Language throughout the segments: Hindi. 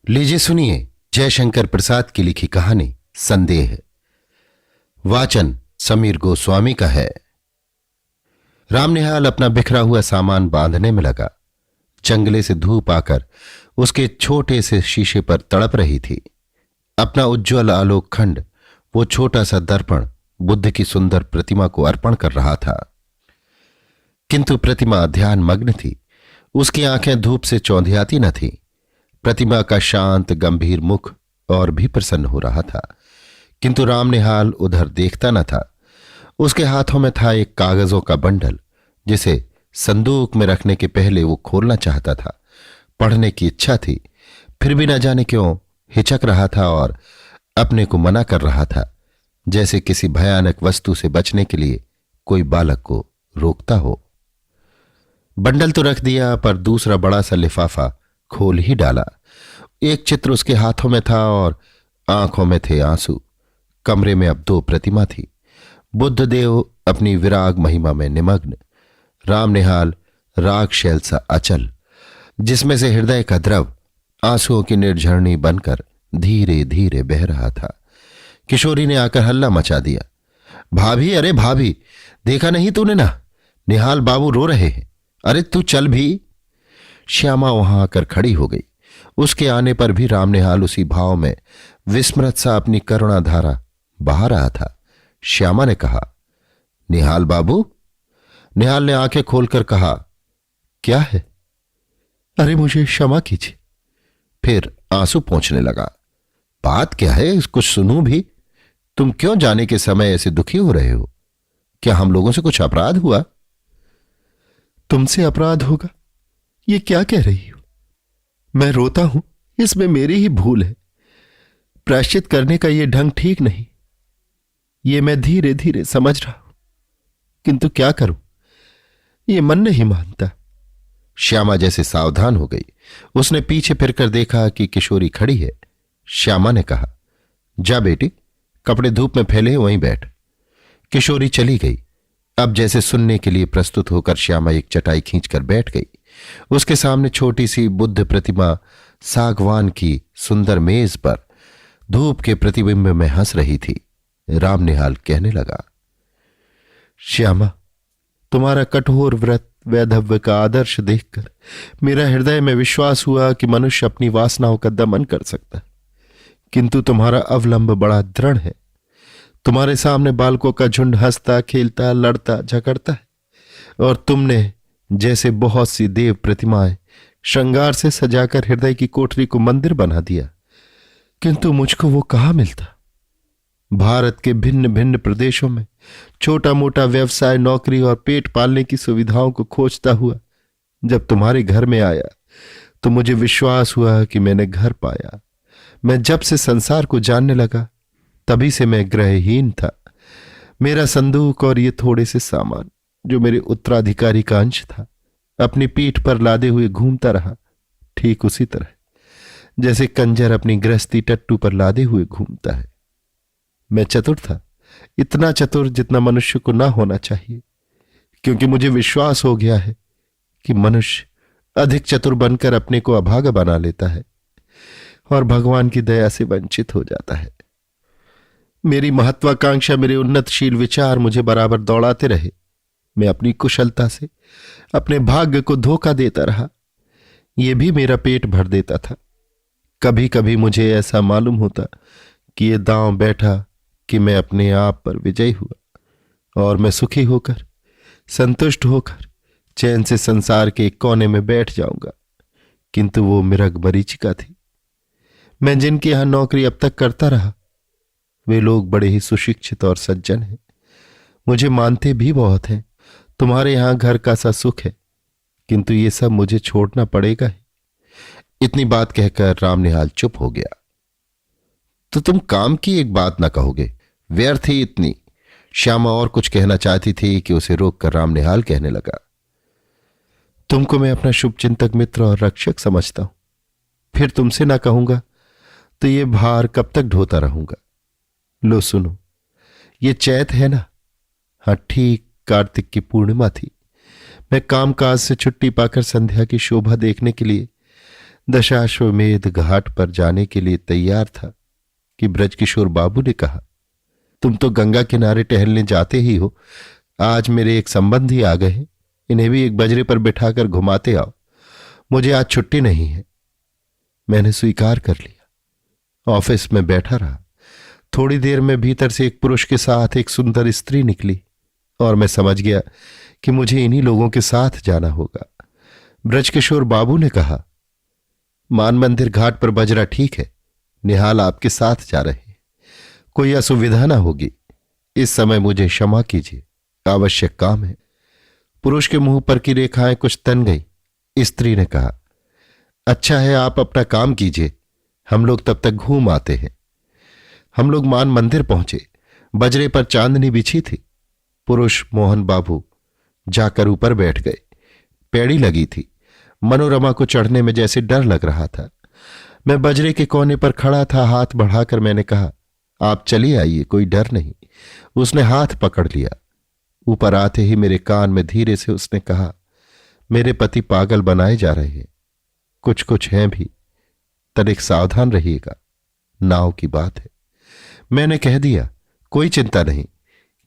लीजिए सुनिए जयशंकर प्रसाद की लिखी कहानी संदेह। वाचन समीर गोस्वामी का है। रामनिहाल अपना बिखरा हुआ सामान बांधने में लगा। जंगले से धूप आकर उसके छोटे से शीशे पर तड़प रही थी। अपना उज्ज्वल आलोक खंड वो छोटा सा दर्पण बुद्ध की सुंदर प्रतिमा को अर्पण कर रहा था, किंतु प्रतिमा ध्यान मग्न थी। उसकी आंखें धूप से चौंधियाती न थीं। प्रतिमा का शांत गंभीर मुख और भी प्रसन्न हो रहा था, किंतु रामनिहाल उधर देखता न था। उसके हाथों में था एक कागजों का बंडल, जिसे संदूक में रखने के पहले वो खोलना चाहता था। पढ़ने की इच्छा थी, फिर भी न जाने क्यों हिचक रहा था और अपने को मना कर रहा था, जैसे किसी भयानक वस्तु से बचने के लिए कोई बालक को रोकता हो। बंडल तो रख दिया, पर दूसरा बड़ा सा लिफाफा खोल ही डाला। एक चित्र उसके हाथों में था और आंखों में थे आंसू। कमरे में अब दो प्रतिमा थी, बुद्ध देव अपनी विराग महिमा में निमग्न, रामनिहाल राग शैल सा अचल, जिसमें से हृदय का द्रव आंसुओं की निर्झरणी बनकर धीरे धीरे बह रहा था। किशोरी ने आकर हल्ला मचा दिया, भाभी, अरे भाभी, देखा नहीं तूने ना, निहाल बाबू रो रहे हैं, अरे तू चल भी। श्यामा वहां आकर खड़ी हो गई। उसके आने पर भी रामनिहाल उसी भाव में विस्मृत सा अपनी करुणाधारा बहा रहा था। श्यामा ने कहा, निहाल बाबू। निहाल ने आंखें खोलकर कहा, क्या है? अरे मुझे क्षमा कीजिए। फिर आंसू पोंछने लगा। बात क्या है, कुछ सुनूं भी। तुम क्यों जाने के समय ऐसे दुखी हो रहे हो? क्या हम लोगों से कुछ अपराध हुआ? तुमसे अपराध होगा, ये क्या कह रही हो? मैं रोता हूं, इसमें मेरी ही भूल है। प्रायश्चित करने का यह ढंग ठीक नहीं, ये मैं धीरे धीरे समझ रहा हूं, किंतु क्या करूं, ये मन नहीं मानता। श्यामा जैसे सावधान हो गई। उसने पीछे फिरकर देखा कि किशोरी खड़ी है। श्यामा ने कहा, जा बेटी, कपड़े धूप में फैले हैं, वहीं बैठ। किशोरी चली गई। अब जैसे सुनने के लिए प्रस्तुत होकर श्यामा एक चटाई खींचकर बैठ गई। उसके सामने छोटी सी बुद्ध प्रतिमा सागवान की सुंदर मेज पर धूप के प्रतिबिंब में हंस रही थी। रामनिहाल कहने लगा, श्यामा, तुम्हारा कठोर व्रत वैधव्य का आदर्श देखकर मेरा हृदय में विश्वास हुआ कि मनुष्य अपनी वासनाओं का दमन कर सकता है, किंतु तुम्हारा अवलंब बड़ा दृढ़ है। तुम्हारे सामने बालकों का झुंड हंसता खेलता लड़ता झगड़ता है, और तुमने जैसे बहुत सी देव प्रतिमाएं श्रृंगार से सजाकर हृदय की कोठरी को मंदिर बना दिया, किंतु मुझको वो कहां मिलता। भारत के भिन्न भिन्न प्रदेशों में छोटा मोटा व्यवसाय, नौकरी और पेट पालने की सुविधाओं को खोजता हुआ जब तुम्हारे घर में आया तो मुझे विश्वास हुआ कि मैंने घर पाया। मैं जब से संसार को जानने लगा तभी से मैं ग्रहहीन था। मेरा संदूक और ये थोड़े से सामान जो मेरे उत्तराधिकारी का अंश था, अपनी पीठ पर लादे हुए घूमता रहा, ठीक उसी तरह जैसे कंजर अपनी गृहस्थी टट्टू पर लादे हुए घूमता है। मैं चतुर था, इतना चतुर जितना मनुष्य को ना होना चाहिए, क्योंकि मुझे विश्वास हो गया है कि मनुष्य अधिक चतुर बनकर अपने को अभागा बना लेता है और भगवान की दया से वंचित हो जाता है। मेरी महत्वाकांक्षा, मेरे उन्नतशील विचार मुझे बराबर दौड़ाते रहे। मैं अपनी कुशलता से अपने भाग्य को धोखा देता रहा। यह भी मेरा पेट भर देता था। कभी कभी मुझे ऐसा मालूम होता कि यह दांव बैठा कि मैं अपने आप पर विजयी हुआ और मैं सुखी होकर, संतुष्ट होकर चैन से संसार के एक कोने में बैठ जाऊंगा, किंतु वो मृग मरीचिका थी। मैं जिनके यहां नौकरी अब तक करता रहा, वे लोग बड़े ही सुशिक्षित और सज्जन हैं, मुझे मानते भी बहुत हैं। तुम्हारे यहां घर का सा सुख है, किंतु ये सब मुझे छोड़ना पड़ेगा ही। इतनी बात कहकर रामनिहाल चुप हो गया। तो तुम काम की एक बात ना कहोगे, व्यर्थ ही इतनी। श्यामा और कुछ कहना चाहती थी कि उसे रोककर रामनिहाल कहने लगा, तुमको मैं अपना शुभचिंतक मित्र और रक्षक समझता हूं, फिर तुमसे ना कहूंगा तो ये भार कब तक ढोता रहूंगा। लो सुनो, ये चैत है ना? हाँ, ठीक कार्तिक की पूर्णिमा थी। मैं कामकाज से छुट्टी पाकर संध्या की शोभा देखने के लिए दशाश्वमेध घाट पर जाने के लिए तैयार था कि ब्रजकिशोर बाबू ने कहा, तुम तो गंगा किनारे टहलने जाते ही हो, आज मेरे एक संबंधी आ गए हैं, इन्हें भी एक बजरे पर बिठाकर घुमाते आओ, मुझे आज छुट्टी नहीं है। मैंने स्वीकार कर लिया। ऑफिस में बैठा रहा। थोड़ी देर में भीतर से एक पुरुष के साथ एक सुंदर स्त्री निकली और मैं समझ गया कि मुझे इन्हीं लोगों के साथ जाना होगा। ब्रजकिशोर बाबू ने कहा, मान मंदिर घाट पर बजरा ठीक है, निहाल आपके साथ जा रहे हैं, कोई असुविधा ना होगी। इस समय मुझे क्षमा कीजिए, आवश्यक काम है। पुरुष के मुंह पर की रेखाएं कुछ तन गई। स्त्री ने कहा, अच्छा है, आप अपना काम कीजिए, हम लोग तब तक घूम आते हैं। हम लोग मान मंदिर पहुंचे। बजरे पर चांदनी बिछी थी। पुरुष मोहन बाबू जाकर ऊपर बैठ गए। पैड़ी लगी थी। मनोरमा को चढ़ने में जैसे डर लग रहा था। मैं बजरे के कोने पर खड़ा था। हाथ बढ़ाकर मैंने कहा, आप चलिए आइए, कोई डर नहीं। उसने हाथ पकड़ लिया। ऊपर आते ही मेरे कान में धीरे से उसने कहा, मेरे पति पागल बनाए जा रहे हैं, कुछ कुछ हैं भी, तनिक सावधान रहिएगा, नाव की बात है। मैंने कह दिया, कोई चिंता नहीं,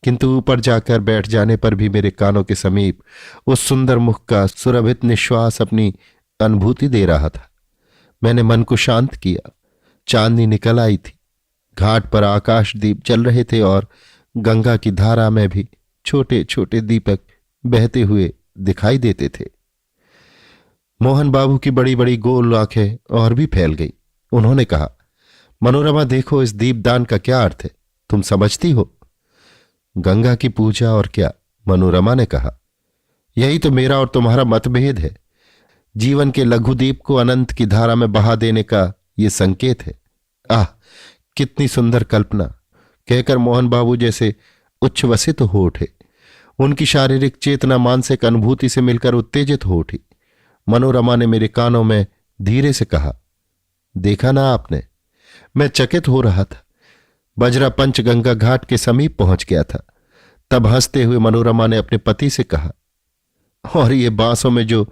किंतु ऊपर जाकर बैठ जाने पर भी मेरे कानों के समीप उस सुंदर मुख का सुरभित निश्वास अपनी अनुभूति दे रहा था। मैंने मन को शांत किया। चांदनी निकल आई थी। घाट पर आकाश दीप जल रहे थे और गंगा की धारा में भी छोटे छोटे दीपक बहते हुए दिखाई देते थे। मोहन बाबू की बड़ी बड़ी गोल आंखें और भी फैल गई। उन्होंने कहा, मनोरमा देखो, इस दीपदान का क्या अर्थ है, तुम समझती हो? गंगा की पूजा और क्या, मनोरमा ने कहा। यही तो मेरा और तुम्हारा मतभेद है। जीवन के लघुदीप को अनंत की धारा में बहा देने का ये संकेत है। आह, कितनी सुंदर कल्पना, कहकर मोहन बाबू जैसे उच्छ्वसित हो उठे। उनकी शारीरिक चेतना मानसिक अनुभूति से मिलकर उत्तेजित हो उठी। मनोरमा ने मेरे कानों में धीरे से कहा, देखा ना आपने? मैं चकित हो रहा था। बजरा पंचगंगा घाट के समीप पहुंच गया था। तब हंसते हुए मनोरमा ने अपने पति से कहा, और ये बांसों में जो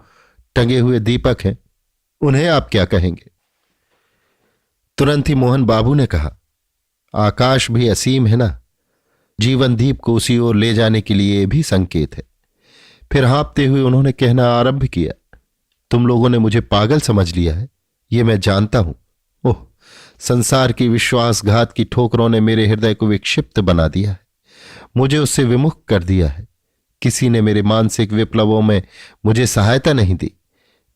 टंगे हुए दीपक हैं, उन्हें आप क्या कहेंगे? तुरंत ही मोहन बाबू ने कहा, आकाश भी असीम है ना, जीवन दीप को उसी ओर ले जाने के लिए भी संकेत है। फिर हाँपते हुए उन्होंने कहना आरंभ किया, तुम लोगों ने मुझे पागल समझ लिया है, ये मैं जानता हूं। ओह, संसार की विश्वासघात की ठोकरों ने मेरे हृदय को विक्षिप्त बना दिया है, मुझे उससे विमुख कर दिया है। किसी ने मेरे मानसिक विप्लवों में मुझे सहायता नहीं दी।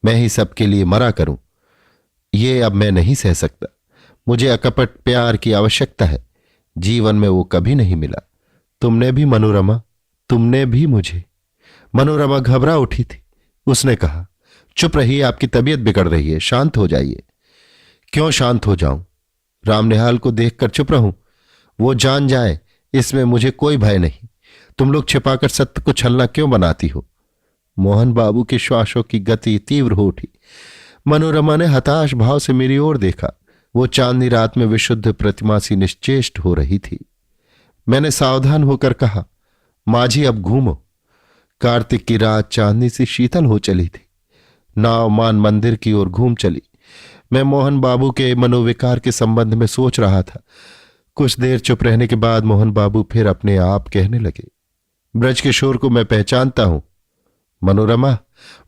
मैं ही सबके लिए मरा करूं, ये अब मैं नहीं सह सकता। मुझे अकपट प्यार की आवश्यकता है, जीवन में वो कभी नहीं मिला। तुमने भी मनोरमा, तुमने भी मुझे। मनोरमा घबरा उठी थी। उसने कहा, चुप रहिए, आपकी तबीयत बिगड़ रही है, शांत हो जाइए। क्यों शांत हो जाऊं? रामनिहाल को देखकर चुप रहूं? वो जान जाए, इसमें मुझे कोई भय नहीं। तुम लोग छिपाकर सत्य को छलना क्यों बनाती हो? मोहन बाबू के श्वासों की गति तीव्र हो उठी। मनोरमा ने हताश भाव से मेरी ओर देखा। वो चांदनी रात में विशुद्ध प्रतिमा सी निश्चेष्ट हो रही थी। मैंने सावधान होकर कहा, माझी अब घूमो। कार्तिक की रात चांदनी सी शीतल हो चली थी। नाव मान मंदिर की ओर घूम चली। मैं मोहन बाबू के मनोविकार के संबंध में सोच रहा था। कुछ देर चुप रहने के बाद मोहन बाबू फिर अपने आप कहने लगे, ब्रजकिशोर को मैं पहचानता हूं। मनोरमा,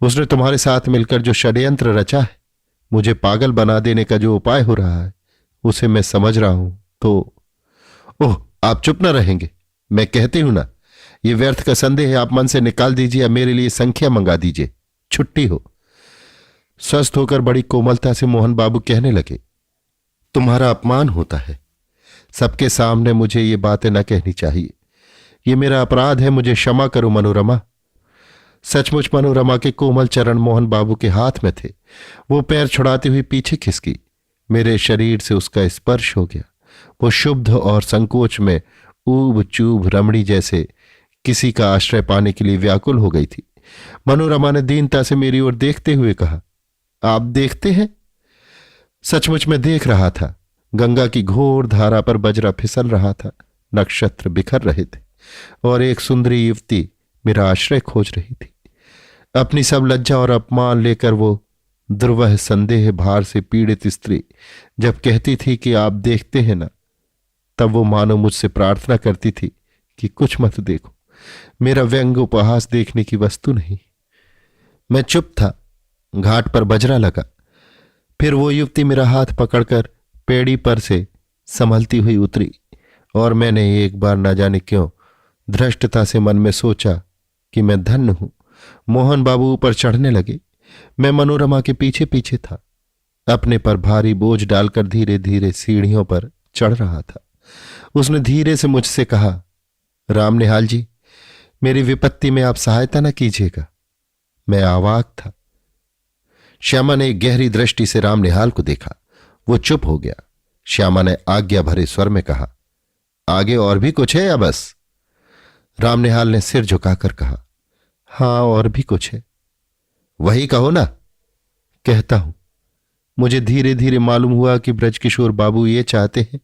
उसने तुम्हारे साथ मिलकर जो षड्यंत्र रचा है, मुझे पागल बना देने का जो उपाय हो रहा है, उसे मैं समझ रहा हूं। तो ओह, आप चुप न रहेंगे? मैं कहती हूं ना, ये व्यर्थ का संदेह आप मन से निकाल दीजिए या मेरे लिए संख्या मंगा दीजिए, छुट्टी हो। स्वस्थ होकर बड़ी कोमलता से मोहन बाबू कहने लगे, तुम्हारा अपमान होता है। सबके सामने मुझे ये बातें न कहनी चाहिए। ये मेरा अपराध है, मुझे क्षमा करो मनोरमा। सचमुच मनोरमा के कोमल चरण मोहन बाबू के हाथ में थे। वो पैर छुड़ाती हुई पीछे खिसकी। मेरे शरीर से उसका स्पर्श हो गया। वो शुद्ध और संकोच में ऊब चूब रमणी जैसे किसी का आश्रय पाने के लिए व्याकुल हो गई थी। मनोरमा ने दीनता से मेरी ओर देखते हुए कहा, आप देखते हैं? सचमुच में देख रहा था। गंगा की घोर धारा पर बजरा फिसल रहा था, नक्षत्र बिखर रहे थे और एक सुंदरी युवती मेरा आश्रय खोज रही थी। अपनी सब लज्जा और अपमान लेकर वो दुर्वह संदेह भार से पीड़ित स्त्री जब कहती थी कि आप देखते हैं ना, तब वो मानो मुझसे प्रार्थना करती थी कि कुछ मत देखो, मेरा व्यंग उपहास देखने की वस्तु नहीं। मैं चुप था। घाट पर बजरा लगा। फिर वो युवती मेरा हाथ पकड़कर पेड़ी पर से संभलती हुई उतरी और मैंने एक बार न जाने क्यों धृष्टता से मन में सोचा कि मैं धन्य हूं। मोहन बाबू ऊपर चढ़ने लगे। मैं मनोरमा के पीछे पीछे था, अपने पर भारी बोझ डालकर धीरे धीरे सीढ़ियों पर चढ़ रहा था। उसने धीरे से मुझसे कहा, राम निहाल जी, मेरी विपत्ति में आप सहायता न कीजिएगा। मैं अवाक था। श्यामा ने एक गहरी दृष्टि से राम निहाल को देखा। वो चुप हो गया। श्यामा ने आज्ञा भरे स्वर में कहा, आगे और भी कुछ है या बस? राम निहाल ने सिर झुकाकर कहा, हां, और भी कुछ है। वही कहो ना। कहता हूं। मुझे धीरे धीरे मालूम हुआ कि ब्रजकिशोर बाबू ये चाहते हैं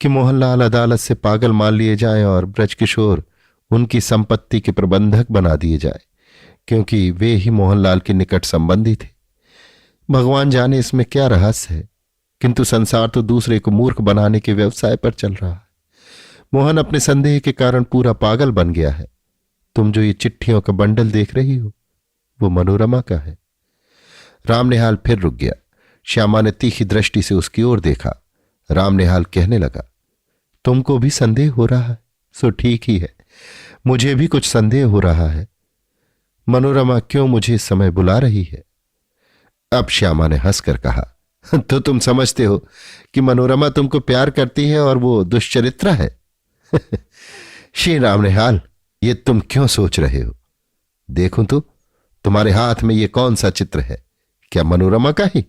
कि मोहनलाल अदालत से पागल मान लिए जाएं और ब्रजकिशोर उनकी संपत्ति के प्रबंधक बना दिए जाए, क्योंकि वे ही मोहनलाल के निकट संबंधी थे। भगवान जाने इसमें क्या रहस्य है, किंतु संसार तो दूसरे को मूर्ख बनाने के व्यवसाय पर चल रहा है। मोहन अपने संदेह के कारण पूरा पागल बन गया है। तुम जो ये चिट्ठियों का बंडल देख रही हो, वो मनोरमा का है। राम निहाल फिर रुक गया। श्यामा ने तीखी दृष्टि से उसकी ओर देखा। राम निहाल कहने लगा, तुमको भी संदेह हो रहा है, सो ठीक ही है। मुझे भी कुछ संदेह हो रहा है। मनोरमा क्यों मुझे इस समय बुला रही है? अब श्यामा ने हंसकर कहा, तो तुम समझते हो कि मनोरमा तुमको प्यार करती है और वो दुष्चरित्रा है? श्री राम निहाल, ये तुम क्यों सोच रहे हो? देखूं तो तुम्हारे हाथ में ये कौन सा चित्र है? क्या मनोरमा का ही?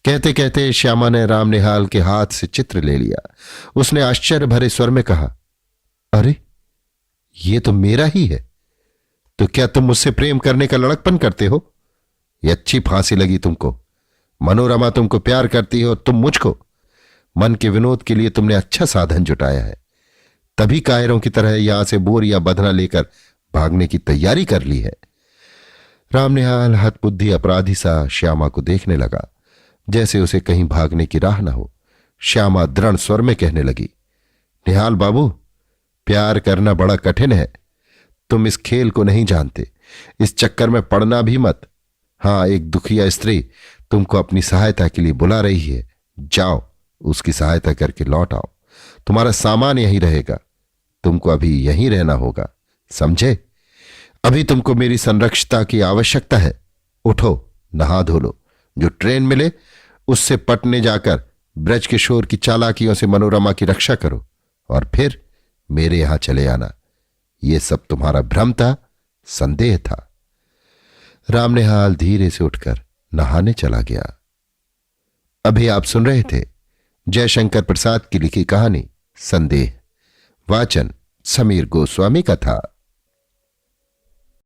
कहते कहते श्यामा ने राम निहाल के हाथ से चित्र ले लिया। उसने आश्चर्य भरे स्वर में कहा, अरे ये तो मेरा ही है। तो क्या तुम मुझसे प्रेम करने का लड़कपन करते हो? ये अच्छी फांसी लगी तुमको। मनोरमा तुमको प्यार करती है और तुम मुझको। मन के विनोद के लिए तुमने अच्छा साधन जुटाया है, तभी कायरों की तरह यहां से बोर या बधना लेकर भागने की तैयारी कर ली है। राम निहाल हतबुद्धि अपराधी सा श्यामा को देखने लगा, जैसे उसे कहीं भागने की राह न हो। श्यामा दृढ़ स्वर में कहने लगी, निहाल बाबू, प्यार करना बड़ा कठिन है। तुम इस खेल को नहीं जानते। इस चक्कर में पड़ना भी मत। हां, एक दुखिया स्त्री तुमको अपनी सहायता के लिए बुला रही है। जाओ, उसकी सहायता करके लौट आओ। तुम्हारा सामान यहीं रहेगा। तुमको अभी यहीं रहना होगा, समझे? अभी तुमको मेरी संरक्षता की आवश्यकता है। उठो, नहा धो लो। जो ट्रेन मिले उससे पटने जाकर ब्रजकिशोर की चालाकियों से मनोरमा की रक्षा करो और फिर मेरे यहां चले आना। यह सब तुम्हारा भ्रम था, संदेह था। राम निहाल धीरे से उठकर नहाने चला गया। अभी आप सुन रहे थे जयशंकर प्रसाद की लिखी कहानी संदेह। वाचन समीर गोस्वामी का था।